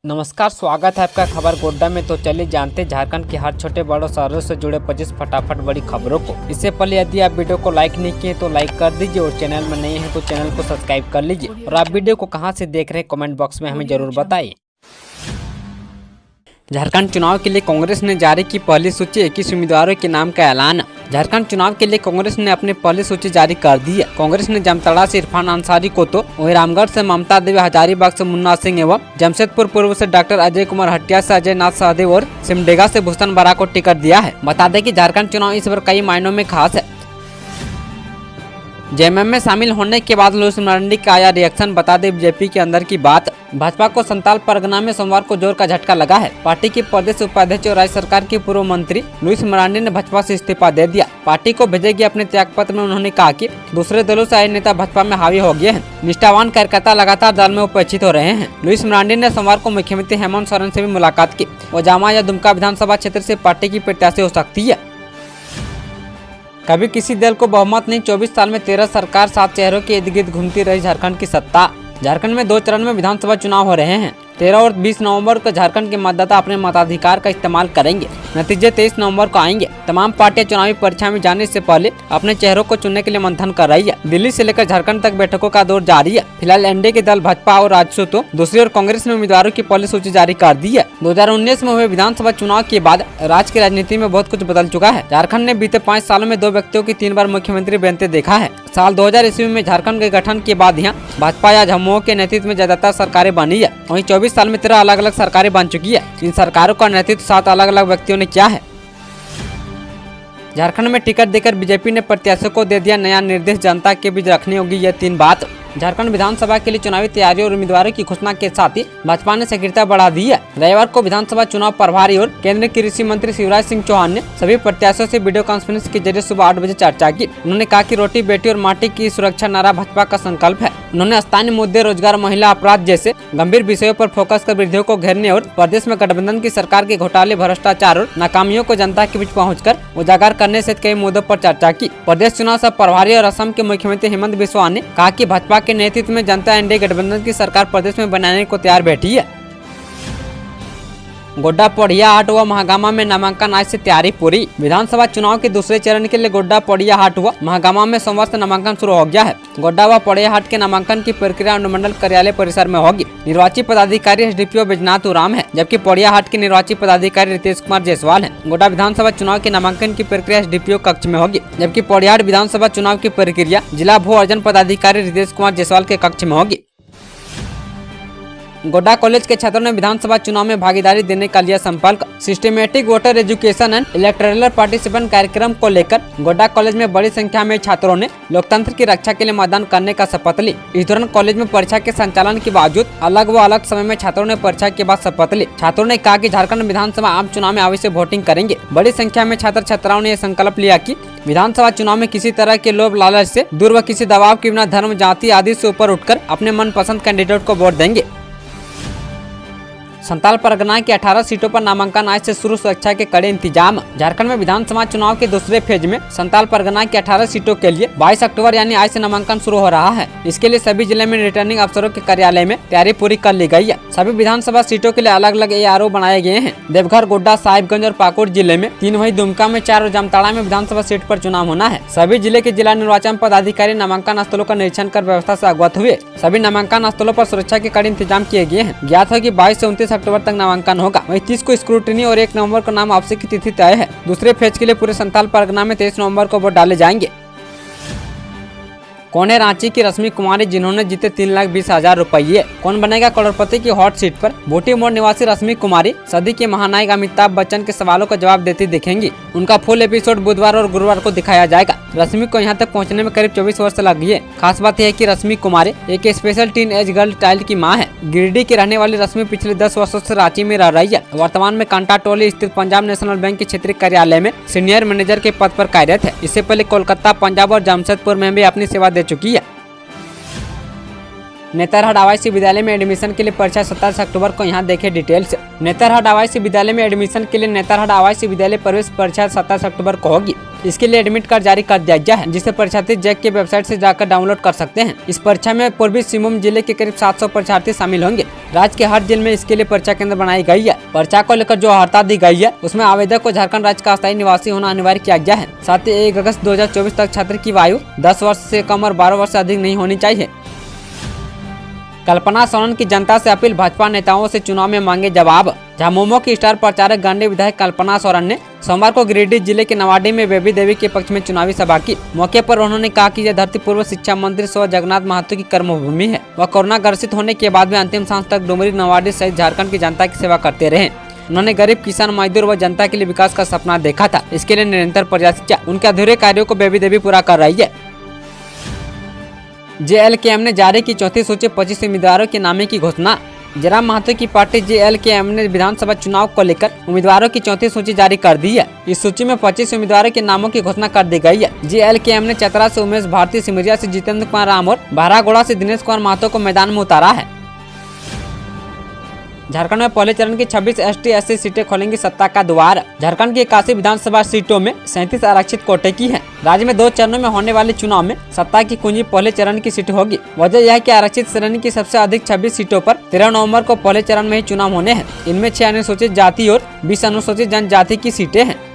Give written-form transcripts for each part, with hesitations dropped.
नमस्कार, स्वागत है आपका खबर गोड्डा में। तो चलिए जानते हैं झारखंड के हर छोटे बड़ों शहरों से जुड़े 25 फटाफट बड़ी खबरों को। इससे पहले यदि आप वीडियो को लाइक नहीं किए तो लाइक कर दीजिए और चैनल में नए हैं तो चैनल को सब्सक्राइब कर लीजिए। और आप वीडियो को कहां से देख रहे हैं कमेंट बॉक्स में हमें जरूर बताइए। झारखंड चुनाव के लिए कांग्रेस ने जारी की पहली सूची, 21 उम्मीदवारों के नाम का ऐलान। झारखंड चुनाव के लिए कांग्रेस ने अपनी पहली सूची जारी कर दी है। कांग्रेस ने जामताड़ा से इरफान अंसारी को तो वहीं रामगढ़ से ममता देवी, हजारीबाग से मुन्ना सिंह एवं जमशेदपुर पूर्व से डॉक्टर अजय कुमार, हटिया से अजय नाथ सहदेव और सिमडेगा से भूषण बरा को टिकट दिया है। बता दें कि झारखंड चुनाव इस बार कई मायनों में खास है। जेएमएम में शामिल होने के बाद लुईस मरांडी का आया रिएक्शन, बता दें बीजेपी के अंदर की बात। भाजपा को संताल परगना में सोमवार को जोर का झटका लगा है। पार्टी के प्रदेश उपाध्यक्ष और राज्य सरकार के पूर्व मंत्री लुईस मरांडी ने भाजपा से इस्तीफा दे दिया। पार्टी को भेजेगी अपने त्याग पत्र में उन्होंने कहा कि दूसरे दलों से आए नेता भाजपा में हावी हो गए हैं। निष्ठावान कार्यकर्ता लगातार दल में उपेक्षित हो रहे हैं। लुईस मरांडी ने सोमवार को मुख्यमंत्री हेमंत सोरेन से भी मुलाकात की। वो जामा या दुमका विधानसभा क्षेत्र से पार्टी की प्रत्याशी हो सकती है। कभी किसी दल को बहुमत नहीं, 24 साल में 13 सरकार, 7 चेहरों के इर्द गिर्द घूमती रही झारखंड की सत्ता। झारखंड में 2 चरण में विधानसभा चुनाव हो रहे हैं। 13 और 20 नवंबर को झारखंड के मतदाता अपने मताधिकार का इस्तेमाल करेंगे। नतीजे 23 नवंबर को आएंगे। तमाम पार्टियां चुनावी परीक्षा में जाने से पहले अपने चेहरों को चुनने के लिए मंथन कर रही है। दिल्ली से लेकर झारखंड तक बैठकों का दौर जारी है। फिलहाल एनडीए के दल भाजपा और राजसू तो दूसरी ओर कांग्रेस ने उम्मीदवारों की पहली सूची जारी कर दी है। 2019 में हुए विधानसभा चुनाव के बाद राज्य की राजनीति में बहुत कुछ बदल चुका है। झारखंड ने बीते 5 सालों में 2 व्यक्तियों की 3 बार मुख्यमंत्री बनते देखा है। साल 2000 ईस्वी में झारखंड के गठन के बाद यहाँ भाजपा या झमुओं के नेतृत्व में ज्यादातर सरकारें बनी है। वहीं 24 साल में 13 अलग अलग सरकारें बन चुकी है। इन सरकारों का नेतृत्व 7 अलग अलग व्यक्तियों ने किया है। झारखंड में टिकट देकर बीजेपी ने प्रत्याशियों को दे दिया नया निर्देश, जनता के बीच रखनी होगी ये 3 बात। झारखंड विधानसभा के लिए चुनावी तैयारी और उम्मीदवारों की घोषणा के साथ ही भाजपा ने सक्रियता बढ़ा दी है। रविवार को विधानसभा चुनाव प्रभारी और केंद्रीय कृषि मंत्री शिवराज सिंह चौहान ने सभी प्रत्याशियों से वीडियो कॉन्फ्रेंस के जरिए सुबह 8 बजे चर्चा की। उन्होंने कहा कि रोटी बेटी और माटी की सुरक्षा नारा भाजपा का संकल्प है। उन्होंने स्थानीय मुद्दे, रोजगार, महिला अपराध जैसे गंभीर विषयों पर फोकस कर विरोधियों को घेरने और प्रदेश में गठबंधन की सरकार के घोटाले, भ्रष्टाचार और नाकामियों को जनता के बीच पहुंचकर उजागर करने से कई मुद्दों पर चर्चा की। प्रदेश चुनाव सह प्रभारी और असम के मुख्यमंत्री हेमंत बिस्वा ने कहा कि भाजपा के नेतृत्व में जनता एनडीए गठबंधन की सरकार प्रदेश में बनाने को तैयार बैठी है। गोड्डा, पड़िया हाट व महागामा में नामांकन आज से तैयारी पूरी। विधानसभा चुनाव के दूसरे चरण के लिए गोड्डा, पड़िया हाट व महागामा में सोमवार से नामांकन शुरू हो गया है। गोड्डा व पड़िया हाट के नामांकन की प्रक्रिया अनुमंडल कार्यालय परिसर में होगी। निर्वाची पदाधिकारी एसडीपीओ बैजनाथ उराम है, जबकि पड़िया हाट के निर्वाची पदाधिकारी रितेश कुमार जायसवाल है। गोड्डा विधानसभा चुनाव के नामांकन की प्रक्रिया एसडीपीओ कक्ष में होगी, जबकि पड़िया हाट विधानसभा चुनाव की प्रक्रिया जिला भू अर्जन पदाधिकारी रितेश कुमार जायसवाल के कक्ष में होगी। गोड्डा कॉलेज के छात्रों ने विधानसभा चुनाव में भागीदारी देने का लिया संकल्प। Systematic voter education and electoral participation कार्यक्रम को लेकर गोड्डा कॉलेज में बड़ी संख्या में छात्रों ने लोकतंत्र की रक्षा के लिए मतदान करने का शपथ ली। इस दौरान कॉलेज में परीक्षा के संचालन के बावजूद अलग व अलग समय में छात्रों ने परीक्षा के बाद शपथ ली। छात्रों ने कहा कि झारखंड विधानसभा आम चुनाव में अवश्य वोटिंग करेंगे। बड़ी संख्या में छात्र छात्राओं ने यह संकल्प लिया कि विधानसभा चुनाव में किसी तरह के लोभ लालच से दूर व किसी दबाव के बिना धर्म, जाति आदि से ऊपर उठकर अपने मनपसंद कैंडिडेट को वोट देंगे। संताल परगना की 18 सीटों पर नामांकन आज से शुरू, सुरक्षा के कड़े इंतजाम। झारखंड में विधानसभा चुनाव के दूसरे फेज में संताल परगना की 18 सीटों के लिए 22 अक्टूबर यानी आज से नामांकन शुरू हो रहा है। इसके लिए सभी जिले में रिटर्निंग अफसरों के कार्यालय में तैयारी पूरी कर ली गई है। सभी विधानसभा सीटों के लिए अलग अलग एआरओ बनाए गए हैं। देवघर, गोड्डा, साहिबगंज और पाकुड़ जिले में 3, वहीं दुमका में 4 और जामताड़ा में विधानसभा सीट पर चुनाव होना है। सभी जिले के जिला निर्वाचन पदाधिकारी नामांकन स्थलों का निरीक्षण कर व्यवस्था से अवगत हुए। सभी नामांकन स्थलों पर सुरक्षा के कड़े इंतजाम किए गए हैं। ज्ञात है कि 22 से 29 अक्टूबर तक नामांकन होगा। वहीं 30 को स्क्रूटनी और 1 नवंबर को नाम वापसी की तिथि तय है। दूसरे फेज के लिए पूरे संताल परगना में 23 नवंबर को वोट डाले जाएंगे। कौन है रांची की रश्मि कुमारी जिन्होंने जीते 3,20,000 रुपये? कौन बनेगा करोड़पति की हॉट सीट पर? बूटी मोड़ निवासी रश्मि कुमारी सदी के महानायक अमिताभ बच्चन के सवालों का जवाब देती दिखेंगी। उनका फुल एपिसोड बुधवार और गुरुवार को दिखाया जाएगा। रश्मि को यहां तक पहुंचने में करीब 24 वर्ष लग गई है। खास बात यह है कि रश्मि कुमारी एक special teen age girl child की मां है। गिरिडीह की रहने वाली रश्मि पिछले 10 वर्षों से रांची में रह रही है। वर्तमान में कांटाटोली स्थित पंजाब नेशनल बैंक के क्षेत्रीय कार्यालय में सीनियर मैनेजर के पद पर कार्यरत है। इससे पहले कोलकाता, पंजाब और जमशेदपुर में भी अपनी सेवा दे चुकी है। नेतरहाट आवासीय विद्यालय में एडमिशन के लिए परीक्षा 27 अक्टूबर को। यहाँ देखें डिटेल्स। नेतरहाट आवासीय विद्यालय में एडमिशन के लिए नेतरहाट आवासीय विद्यालय प्रवेश परीक्षा 27 अक्टूबर को होगी। इसके लिए एडमिट कार्ड जारी कर दिया गया है, जिसे परीक्षार्थी जैक की वेबसाइट से जाकर डाउनलोड कर सकते हैं। इस परीक्षा में पूर्वी सिंहभूम जिले के करीब 700 परीक्षार्थी शामिल होंगे। राज्य के हर जिले में इसके लिए परीक्षा केंद्र बनाई गई है। परीक्षा को लेकर जो हड़ताल दी गई है, उसमें आवेदक को झारखंड राज्य का अस्थायी निवासी होना अनिवार्य किया गया है। साथ ही 1 अगस्त 2024 तक छात्र की आयु 10 वर्ष से कम और 12 वर्ष से अधिक नहीं होनी चाहिए। कल्पना सोरेन की जनता से अपील, भाजपा नेताओं से चुनाव में मांगे जवाब। झामुमो की स्टार प्रचारक गांधी विधायक कल्पना सोरेन ने सोमवार को गिरिडीह जिले के नवाडी में बेबी देवी के पक्ष में चुनावी सभा की। मौके पर उन्होंने कहा कि यह धरती पूर्व शिक्षा मंत्री स्व जगन्नाथ महतो की कर्मभूमि है। वह कोरोना ग्रसित होने के बाद भी अंतिम सांस तक डुमरी, नवाडी सहित झारखंड की जनता की सेवा करते रहे। उन्होंने गरीब, किसान, मजदूर व जनता के लिए विकास का सपना देखा था। इसके लिए निरंतर प्रयास किया। उनके अधूरे कार्यों को बेबी देवी पूरा कर रही है। JLKM ने जारी की चौथी सूची, 25 उम्मीदवारों के नामे की घोषणा। जयराम महतो की पार्टी JLKM ने विधानसभा चुनाव को लेकर उम्मीदवारों की चौथी सूची जारी कर दी है। इस सूची में 25 उम्मीदवारों के नामों की घोषणा कर दी गई है। JLKM ने चतरा से उमेश भारती, सिमरिया से जितेंद्र कुमार राम और बहरागोड़ा से दिनेश कुमार महतो को मैदान में उतारा है। झारखंड में पहले चरण की 26 ST/SC सीटें खोलेंगी सत्ता का द्वार। झारखंड की 81 विधानसभा सीटों में 37 आरक्षित कोटे की है। राज्य में 2 चरणों में होने वाले चुनाव में सत्ता की कुंजी पहले चरण की सीट होगी। वजह यह है कि आरक्षित श्रेणी की सबसे अधिक 26 सीटों पर 13 नवंबर को पहले चरण में ही चुनाव होने हैं। इनमें 6 अनुसूचित जाति और 20 अनुसूचित जनजाति की सीटें हैं।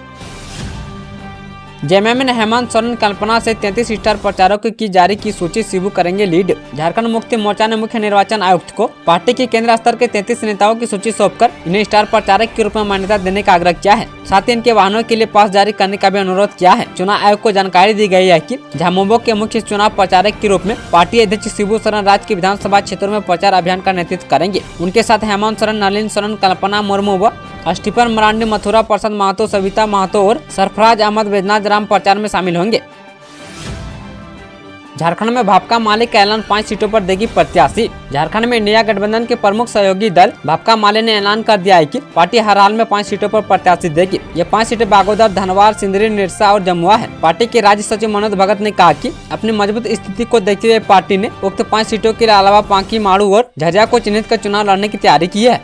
JMM ने हेमंत सोरेन, कल्पना से 33 स्टार प्रचारकों की जारी की सूची, शिबू करेंगे लीड। झारखंड मुक्ति मोर्चा ने मुख्य निर्वाचन आयुक्त को पार्टी के केंद्र स्तर के 33 नेताओं की सूची सौंपकर इन्हें स्टार प्रचारक के रूप में मान्यता देने का आग्रह किया है। साथ ही इनके वाहनों के लिए पास जारी करने का भी अनुरोध किया है। चुनाव आयोग को जानकारी दी गई है कि झामुमो के मुख्य चुनाव प्रचारक के रूप में पार्टी अध्यक्ष शिबू सोरेन राज्य के विधानसभा क्षेत्रों में प्रचार अभियान का नेतृत्व करेंगे। उनके साथ हेमंत सोरेन, नलिन सोरेन, कल्पना मुर्मू व स्टीफन मरांडी, मथुरा प्रसाद महतो, सविता महतो और सरफराज अहमद बैजनाथ राम प्रचार में शामिल होंगे। झारखंड में भाकपा माले का ऐलान, 5 सीटों पर देगी प्रत्याशी। झारखंड में इंडिया गठबंधन के प्रमुख सहयोगी दल भाकपा माले ने ऐलान कर दिया है कि पार्टी हर हाल में 5 सीटों पर प्रत्याशी देगी। ये 5 सीटें बागोदर, धनवार, सिंदरी, निरसा और जमुआ है। पार्टी के राज्य सचिव मनोज भगत ने कहा कि अपनी मजबूत स्थिति को देखते हुए पार्टी ने उक्त 5 सीटों के अलावा पांकी, माड़ू और झरिया को चिन्हित कर चुनाव लड़ने की तैयारी की है।